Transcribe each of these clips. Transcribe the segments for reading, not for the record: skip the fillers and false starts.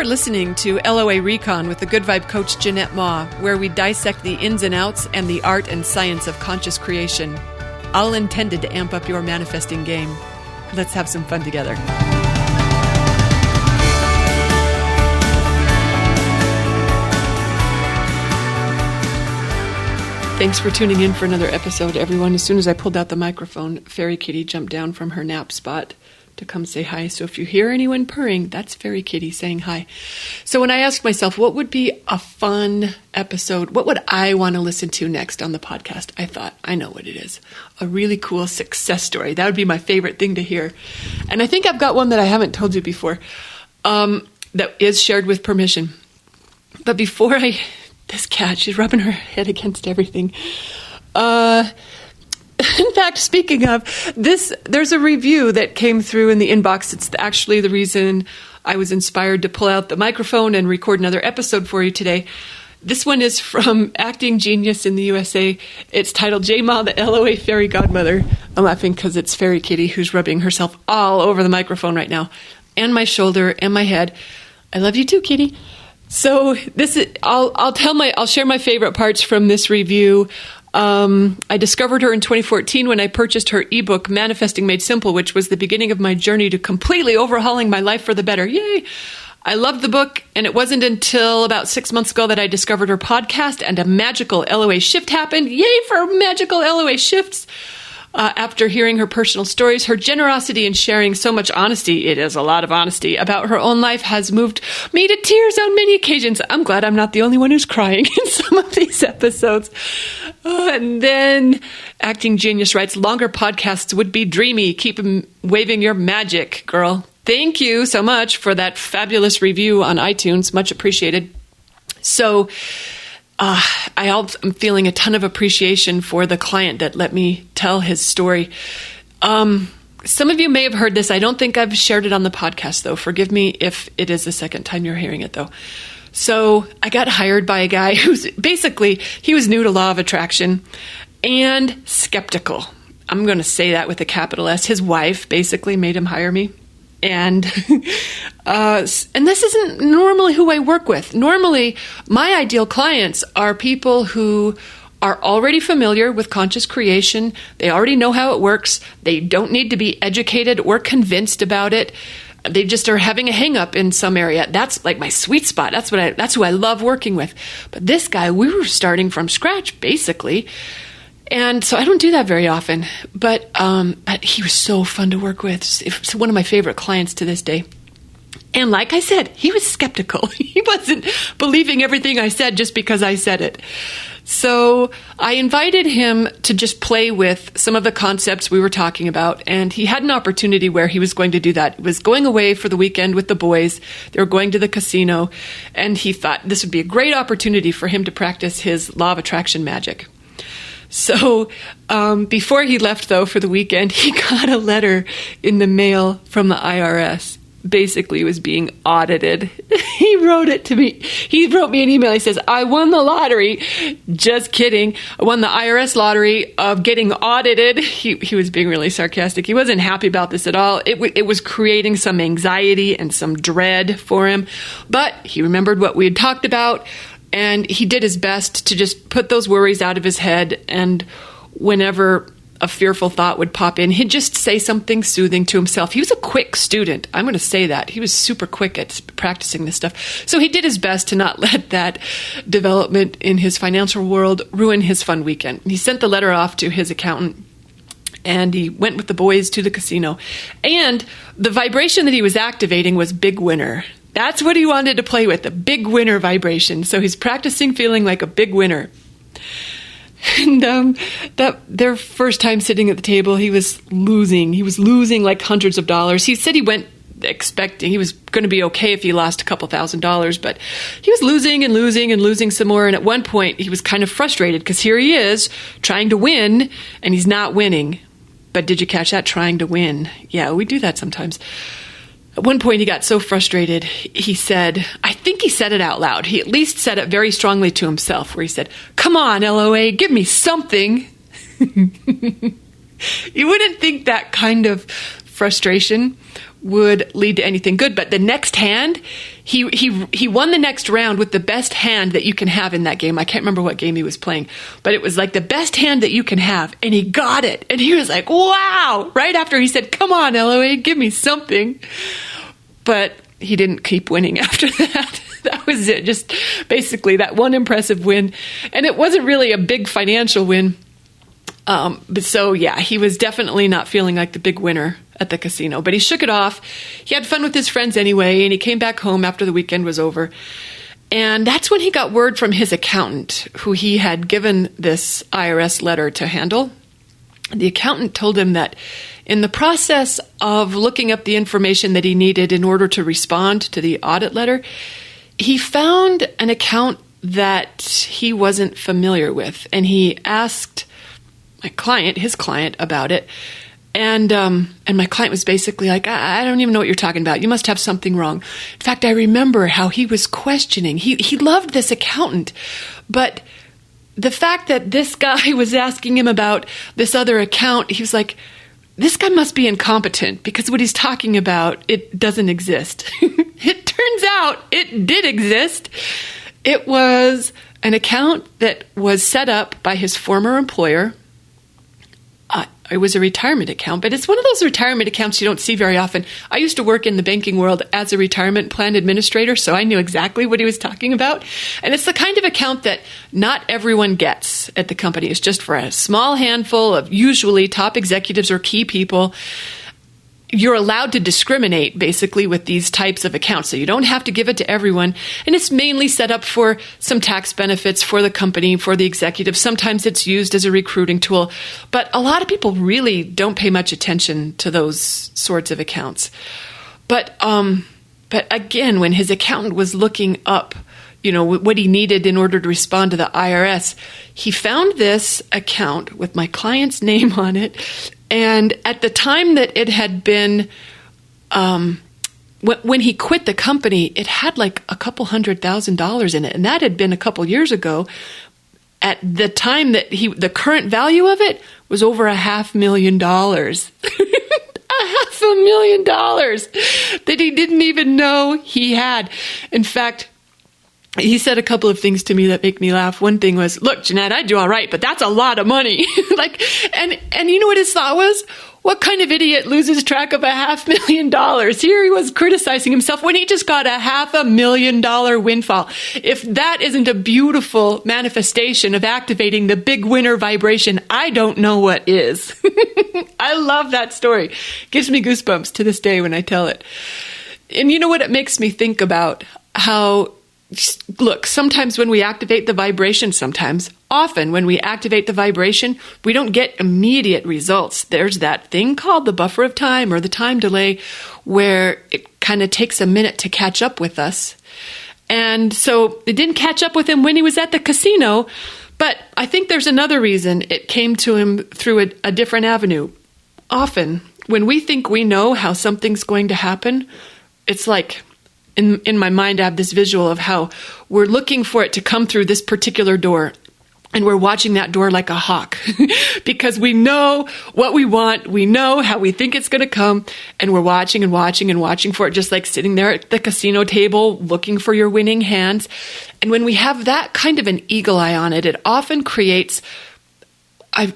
listening to LOA Recon with the Good Vibe Coach Jeanette Ma, where we dissect the ins and outs and the art and science of conscious creation, all intended to amp up your manifesting game. Let's have some fun together. Thanks for tuning in for another episode, everyone. As soon as I pulled out the microphone, Fairy Kitty jumped down from her nap spot to come say hi. So if you hear anyone purring, that's Fairy Kitty saying hi. So when I asked myself, what would be a fun episode? What would I want to listen to next on the podcast? I thought, I know what it is. A really cool success story. That would be my favorite thing to hear. And I think I've got one that I haven't told you before that is shared with permission. But before this cat, she's rubbing her head against everything. In fact, speaking of this, there's a review that came through in the inbox. It's actually the reason I was inspired to pull out the microphone and record another episode for you today. This one is from Acting Genius in the USA. It's titled J-Ma, the LOA Fairy Godmother. I'm laughing because it's Fairy Kitty who's rubbing herself all over the microphone right now, and my shoulder and my head. I love you too, Kitty. So this is, I'll share my favorite parts from this review. I discovered her in 2014 when I purchased her ebook, Manifesting Made Simple, which was the beginning of my journey to completely overhauling my life for the better. Yay! I loved the book, and it wasn't until about 6 months ago that I discovered her podcast, and a magical LOA shift happened. Yay for magical LOA shifts! After hearing her personal stories, her generosity in sharing so much honesty, it is a lot of honesty, about her own life has moved me to tears on many occasions. I'm glad I'm not the only one who's crying in some of these episodes. And then Acting Genius writes, longer podcasts would be dreamy. Keep waving your magic, girl. Thank you so much for that fabulous review on iTunes. Much appreciated. So I'm feeling a ton of appreciation for the client that let me tell his story. Some of you may have heard this. I don't think I've shared it on the podcast, though. Forgive me if it is the second time you're hearing it, though. So I got hired by a guy who's basically, he was new to law of attraction and skeptical. I'm going to say that with a capital S. His wife basically made him hire me. And this isn't normally who I work with. Normally, my ideal clients are people who are already familiar with conscious creation. They already know how it works. They don't need to be educated or convinced about it. They just are having a hang-up in some area. That's like my sweet spot. That's who I love working with. But this guy, we were starting from scratch, basically. And so I don't do that very often, but he was so fun to work with. It's one of my favorite clients to this day. And like I said, he was skeptical. He wasn't believing everything I said just because I said it. So I invited him to just play with some of the concepts we were talking about, and he had an opportunity where he was going to do that. He was going away for the weekend with the boys. They were going to the casino, and he thought this would be a great opportunity for him to practice his law of attraction magic. So before he left, though, for the weekend, he got a letter in the mail from the IRS. Basically, was being audited. He wrote it to me. He wrote me an email. He says, I won the lottery. Just kidding. I won the IRS lottery of getting audited. He was being really sarcastic. He wasn't happy about this at all. It was creating some anxiety and some dread for him. But he remembered what we had talked about. And he did his best to just put those worries out of his head. And whenever a fearful thought would pop in, he'd just say something soothing to himself. He was a quick student. I'm going to say that. He was super quick at practicing this stuff. So he did his best to not let that development in his financial world ruin his fun weekend. He sent the letter off to his accountant, and he went with the boys to the casino. And the vibration that he was activating was big winner. That's what he wanted to play with, the big winner vibration. So he's practicing feeling like a big winner. And that their first time sitting at the table, he was losing. He was losing like hundreds of dollars. He said he went expecting he was going to be okay if he lost a couple $1,000s, but he was losing and losing and losing some more. And at one point, he was kind of frustrated because here he is trying to win, and he's not winning. But did you catch that? Trying to win. Yeah, we do that sometimes. At one point, he got so frustrated, he said, I think he said it out loud. He at least said it very strongly to himself, where he said, come on, LOA, give me something. You wouldn't think that kind of frustration would lead to anything good. But the next hand, he won the next round with the best hand that you can have in that game. I can't remember what game he was playing, but it was like the best hand that you can have, and he got it. And he was like, wow, right after he said, come on, LOA, give me something. But he didn't keep winning after that. That was it. Just basically that one impressive win. And it wasn't really a big financial win. But so, yeah, he was definitely not feeling like the big winner at the casino. But he shook it off. He had fun with his friends anyway, and he came back home after the weekend was over. And that's when he got word from his accountant, who he had given this IRS letter to handle. The accountant told him that in the process of looking up the information that he needed in order to respond to the audit letter, he found an account that he wasn't familiar with. And he asked his client about it. And my client was basically like, I don't even know what you're talking about. You must have something wrong. In fact, I remember how he was questioning. He loved this accountant, but the fact that this guy was asking him about this other account, he was like, this guy must be incompetent because what he's talking about, it doesn't exist. It turns out it did exist. It was an account that was set up by his former employer. It was a retirement account, but it's one of those retirement accounts you don't see very often. I used to work in the banking world as a retirement plan administrator, so I knew exactly what he was talking about. And it's the kind of account that not everyone gets at the company. It's just for a small handful of usually top executives or key people. You're allowed to discriminate basically with these types of accounts. So you don't have to give it to everyone. And it's mainly set up for some tax benefits for the company, for the executive. Sometimes it's used as a recruiting tool. But a lot of people really don't pay much attention to those sorts of accounts. But again, when his accountant was looking up, what he needed in order to respond to the IRS, he found this account with my client's name on it. And at the time that it had been, when he quit the company, it had like a couple $100,000 in it. And that had been a couple years ago. At the time that the current value of it was over $500,000. $500,000 that he didn't even know he had. In fact, he said a couple of things to me that make me laugh. One thing was, look, Jeanette, I do all right, but that's a lot of money. And you know what his thought was? What kind of idiot loses track of $500,000? Here he was criticizing himself when he just got a $500,000 windfall. If that isn't a beautiful manifestation of activating the big winner vibration, I don't know what is. I love that story. Gives me goosebumps to this day when I tell it. And you know what it makes me think about? How, look, sometimes when we activate the vibration, often when we activate the vibration, we don't get immediate results. There's that thing called the buffer of time or the time delay where it kind of takes a minute to catch up with us. And so it didn't catch up with him when he was at the casino, but I think there's another reason it came to him through a different avenue. Often, when we think we know how something's going to happen, it's like, in my mind, I have this visual of how we're looking for it to come through this particular door. And we're watching that door like a hawk because we know what we want. We know how we think it's going to come. And we're watching and watching and watching for it, just like sitting there at the casino table looking for your winning hands. And when we have that kind of an eagle eye on it, it often creates, I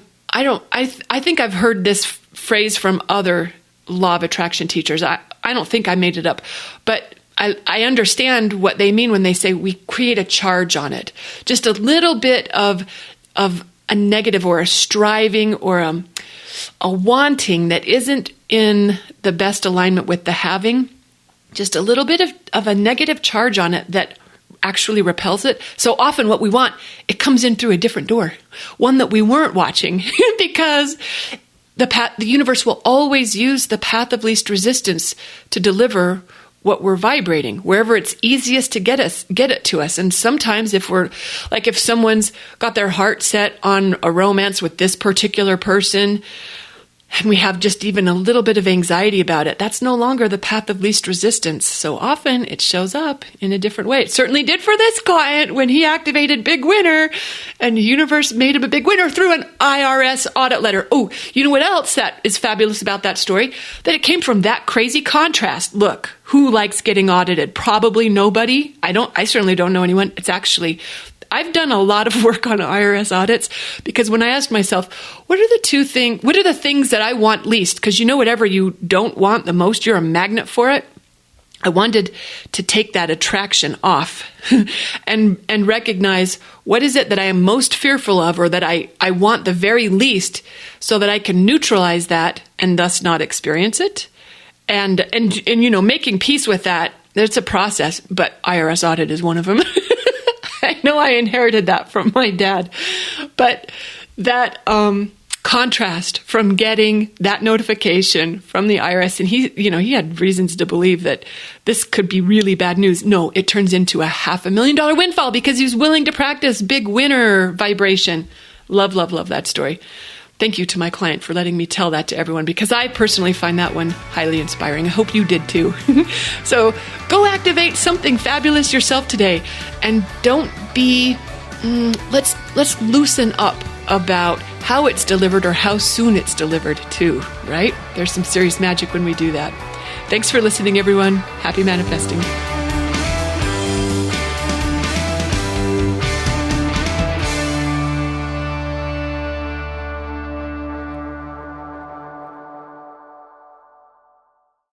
think I've heard this phrase from other law of attraction teachers. I don't think I made it up, but I understand what they mean when they say we create a charge on it. Just a little bit of a negative or a striving or a wanting that isn't in the best alignment with the having. Just a little bit of a negative charge on it that actually repels it. So often what we want, it comes in through a different door, one that we weren't watching because the universe will always use the path of least resistance to deliver what we're vibrating, wherever it's easiest to get it to us. And sometimes if someone's got their heart set on a romance with this particular person, and we have just even a little bit of anxiety about it, that's no longer the path of least resistance. So often it shows up in a different way. It certainly did for this client when he activated Big Winner, and the universe made him a big winner through an IRS audit letter. Oh, you know what else that is fabulous about that story? That it came from that crazy contrast. Look, who likes getting audited? Probably nobody. I certainly don't know anyone. I've done a lot of work on IRS audits because when I asked myself, what are the things that I want least? Because whatever you don't want the most, you're a magnet for it. I wanted to take that attraction off and recognize what is it that I am most fearful of, or that I want the very least, so that I can neutralize that and thus not experience it. And making peace with that, it's a process, but IRS audit is one of them. I know I inherited that from my dad, but that contrast from getting that notification from the IRS, and he had reasons to believe that this could be really bad news. No, it turns into a $500,000 windfall because he was willing to practice big winner vibration. Love, love, love that story. Thank you to my client for letting me tell that to everyone, because I personally find that one highly inspiring. I hope you did too. So go activate something fabulous yourself today, and don't be, let's loosen up about how it's delivered or how soon it's delivered too, right? There's some serious magic when we do that. Thanks for listening, everyone. Happy manifesting.